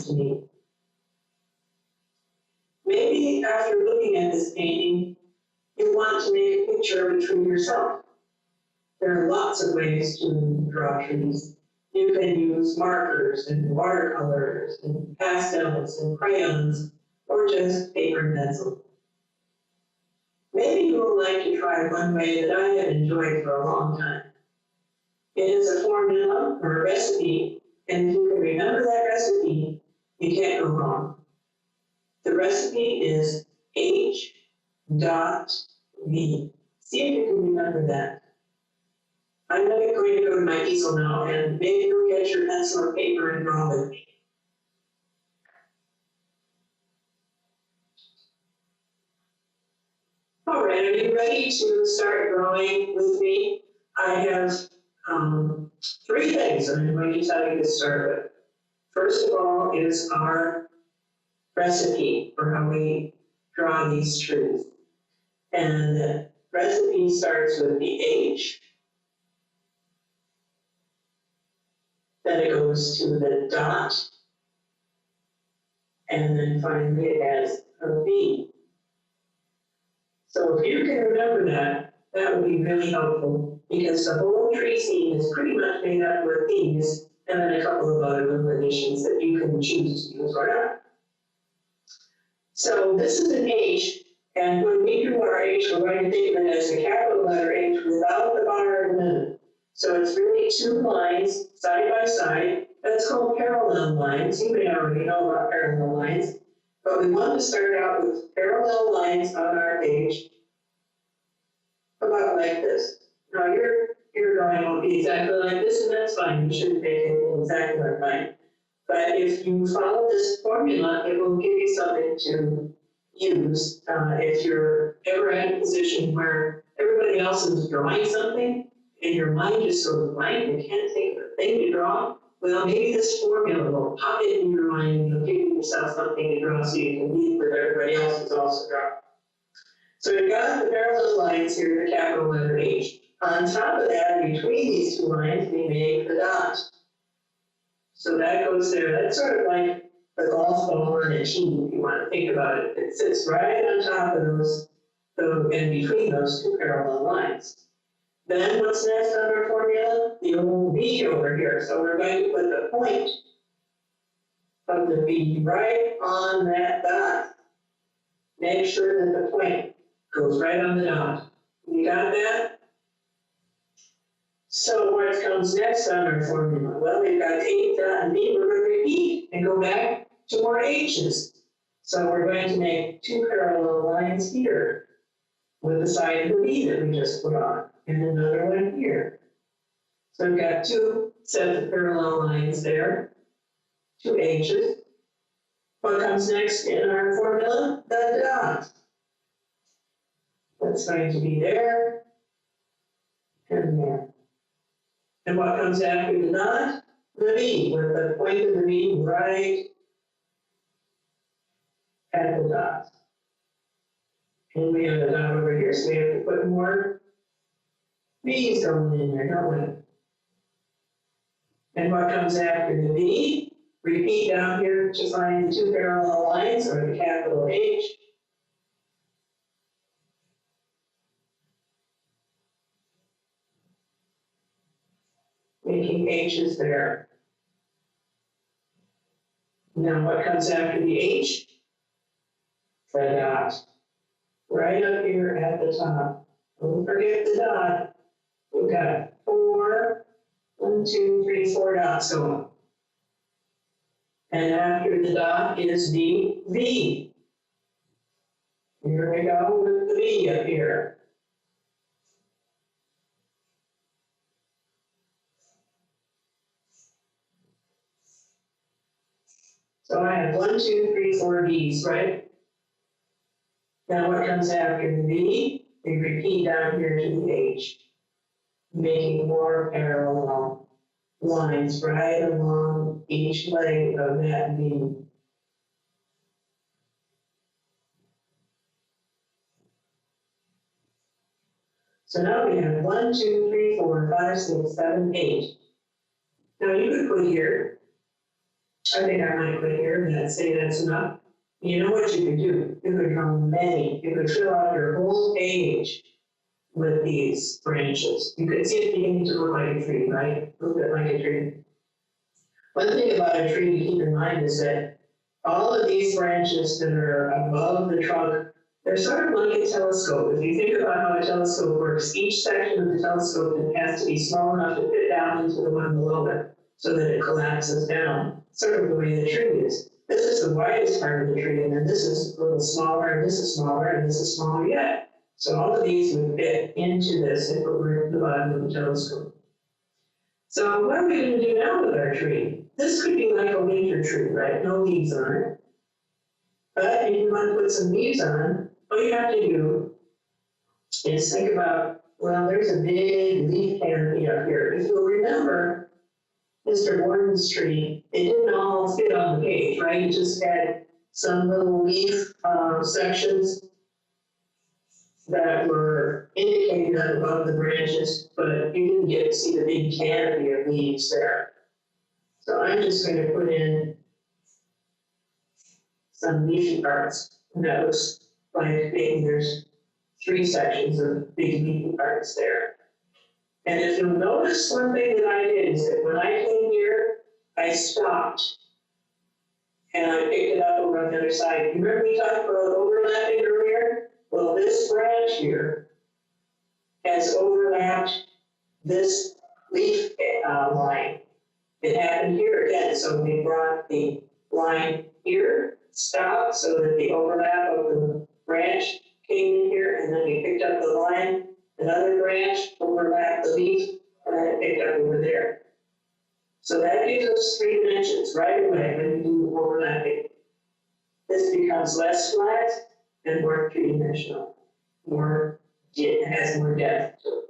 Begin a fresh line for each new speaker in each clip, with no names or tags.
to me. Maybe after looking at this painting, you want to make a picture of a tree yourself. There are lots of ways to draw trees. You can use markers and watercolors and pastels and crayons, or just paper and pencil. Maybe you would like to try one way that I have enjoyed for a long time. It is a formula or a recipe, and if you can remember that recipe, you can't go wrong. The recipe is H.V. See if you can remember that. I'm not going to go to my easel now, and maybe you'll get your pencil or paper and draw with me. All right, are you ready to start drawing with me? I have 3 things I'm going to tell you to start with. First of all is our recipe for how we draw these trees. And the recipe starts with the H, then it goes to the dot, and then finally it has a V. So if you can remember that, that would be really helpful, because the whole tree scene is pretty much made up with these, and then a couple of other little additions that you can choose to use or not. So this is an H, and when we do our H, we're going to think of it as a capital letter H without the bar in the middle. So it's really 2 lines side by side. That's called parallel lines. You may already know about parallel lines, but we want to start out with parallel lines on our page, about like this. Now your drawing won't be exactly like this, and that's fine. You shouldn't make it exactly like mine. But if you follow this formula, it will give you something to use if you're ever in a position where everybody else is drawing something and your mind is sort of blank and can't think of a thing to draw. Well, maybe this formula will pop it in your mind and you'll give yourself something to draw so you can leave where everybody else is also drawing. So you've got the parallel lines here, the capital letter H. On top of that, between these 2 lines, we make the dot. So that goes there. That's sort of like the golf ball on a tee, if you want to think about it. It sits right on top of those, and between those 2 parallel lines. Then what's next on our formula? The old V over here. So we're going to put the point of the V right on that dot. Make sure that the point goes right on the dot. You got that? So what comes next on our formula? Well, we've got H, dot, and V. We're going to repeat and go back to more H's. So we're going to make 2 parallel lines here with the side of the V that we just put on, and another one here. So we've got 2 sets of parallel lines there, 2 H's. What comes next in our formula? The dot. That's going to be there and there. And what comes after the dot? The V, with the point of the V right at the dot. And we have a dot over here, so we have to put more V's going in there, don't we? And what comes after the V? Repeat down here to find the 2 parallel lines, or the capital H. Making H's there. Now what comes after the H? The dot. Right up here at the top. Don't forget the dot. We've got 4, 1, 2, 3, 4 dots going. And after the dot is the V. Here we go with the V up here. So I have 1, 2, 3, 4 V's, right? Now what comes after the V? We repeat down here to the H, making more parallel lines right along each leg of that V. So now we have 1, 2, 3, 4, 5, 6, 7, 8. Now you could put here I think I might quit here and say that's enough. You know what you could do? You could draw many, you could fill out your whole page with these branches. You could see it beginning to look like a tree, right? A little bit like a tree. One thing about a tree to keep in mind is that all of these branches that are above the trunk, they're sort of like a telescope. If you think about how a telescope works, each section of the telescope has to be small enough to fit down into the one below it so that it collapses down, sort of the way the tree is. This is the widest part of the tree, and then this is a little smaller, and this is smaller, and this is smaller yet. So all of these would fit into this if it were at the bottom of the telescope. So what are we going to do now with our tree? This could be like a winter tree, right? No leaves on it. But if you want to put some leaves on, all you have to do is think about, well, there's a big leaf canopy up here. If you'll remember, Mr. Borden's tree, it didn't all fit on the page, right? It just had some little leaf sections that were indicated up above the branches, but you didn't get to see the big canopy of leaves there. So I'm just going to put in some leafy parts. And that looks like maybe there's 3 sections of big leafy parts there. And if you'll notice, one thing that I did is that when I came here, I stopped and I picked it up over on the other side. Remember we talked about overlapping earlier? Well, this branch here has overlapped this leaf line. It happened here again, so we brought the line here, stopped, so that the overlap of the branch came in here, and then we picked up the line, another branch overlapped the leaf, and then it picked up over there. So that gives us 3 dimensions right away when we do overlapping. This becomes less flat and more 3-dimensional. It has more depth to it.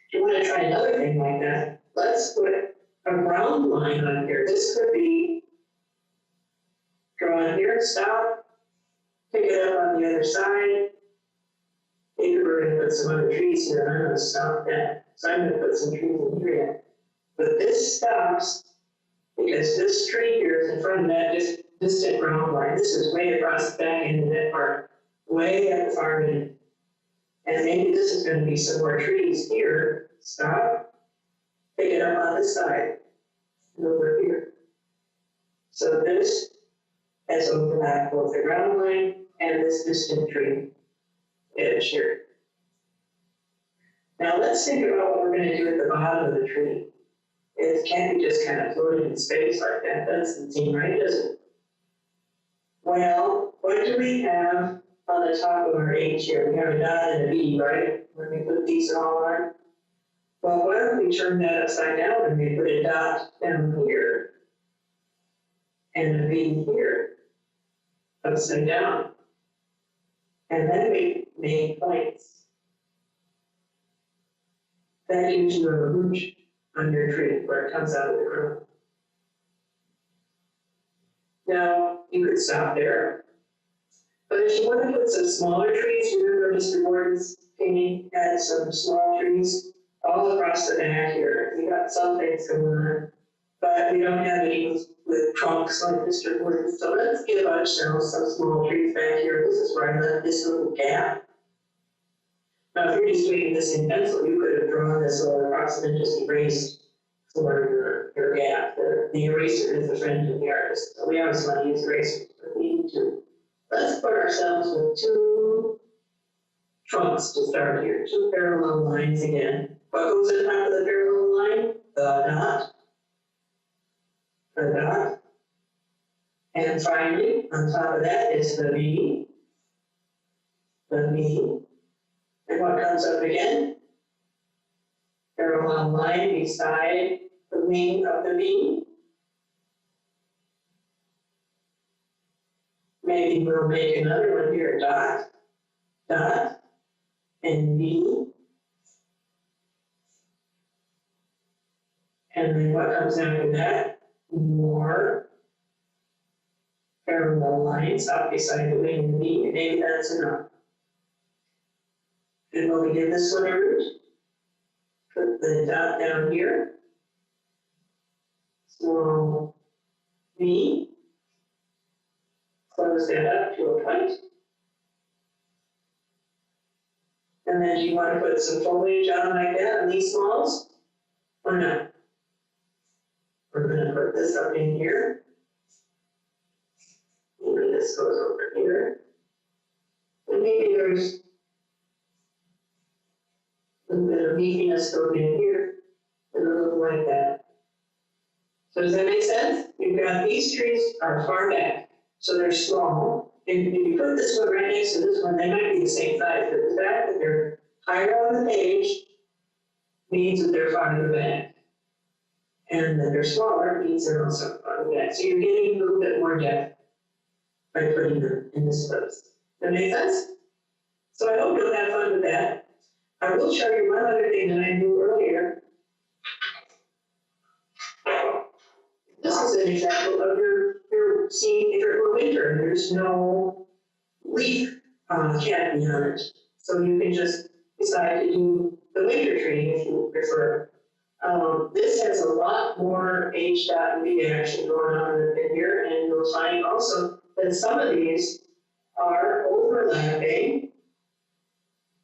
If you want to try another thing like that, let's put a ground line on here. This could be draw here, stop, pick it up on the other side. Maybe we're going to put some other trees here, and I'm going to stop that. So I'm going to put some trees in here yet. But this stops because this tree here is in front of that distant ground line. This is way across the back end of that part, way at the far end. And maybe this is going to be some more trees here. Stop, pick it up on this side, and over here. So this has overlapped both the ground line and this distant tree edge here. Now let's think about what we're going to do at the bottom of the tree. It can't be just kind of floating in space like that. That doesn't seem right, does it? Well, what do we have on the top of our H here? We have a dot and a V, right? When we put these all on. Well, why don't we turn that upside down and we put a dot down here and a V here, upside down. And then we make points. That gives you a root on your tree where it comes out of the ground. Now, you could stop there. But if you want to put some smaller trees, remember Mr. Borden's painting had some small trees all across the back here. We got some things going on, but we don't have any with trunks like Mr. Borden. So let's give ourselves some small trees back here. This is where I left this little gap. Now, if you're just doing this in pencil, you could have drawn this little across and just erased for your gap. The eraser is a friend of the artist. So we always want to use erasers, but we need to. Let's put ourselves with 2 trunks to start here, 2 parallel lines again. What goes on top of the parallel line? The dot. The dot. And finally, on top of that is the V. The V. And what comes up again? Parallel line beside the wing of the V. Maybe we'll make another one here, dot, dot, and V. And then what comes after that? More parallel lines up beside the wing of the V, and maybe that's enough. And when we give this one a root, put the dot down here. Small V. Close that up to a point. And then do you want to put some foliage on like that on these smalls? Or not? We're gonna put this up in here. Maybe this goes over here. And maybe there's a little bit of leafiness over in here, and a little like that. So does that make sense? You've got these trees are far back, so they're small. And if you put this one right next to this one, they might be the same size, but the fact that they're higher on the page means that they're farther back. And that they're smaller means they're also farther back. So you're getting a little bit more depth by putting them in this place. That make sense? So I hope you'll have fun with that. I will show you one other thing that I knew earlier. This is an example of your seeing if it were winter, there's no leaf canopy on it. So you can just decide to do the winter tree if you prefer. This has a lot more H dot and V action going on in here, and you'll find also that some of these are overlapping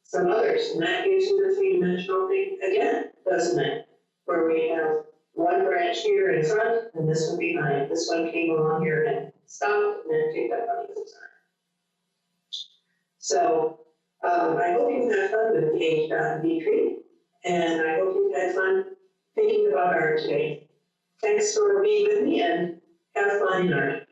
some others, and that gives you the three-dimensional thing again, doesn't it? Where we have one branch here in front and this one behind. This one came along here and stopped and then picked up on the other side. So I hope you've had fun with the H dot and V tree, and I hope you've had fun thinking about art today. Thanks for being with me, and have fun in art.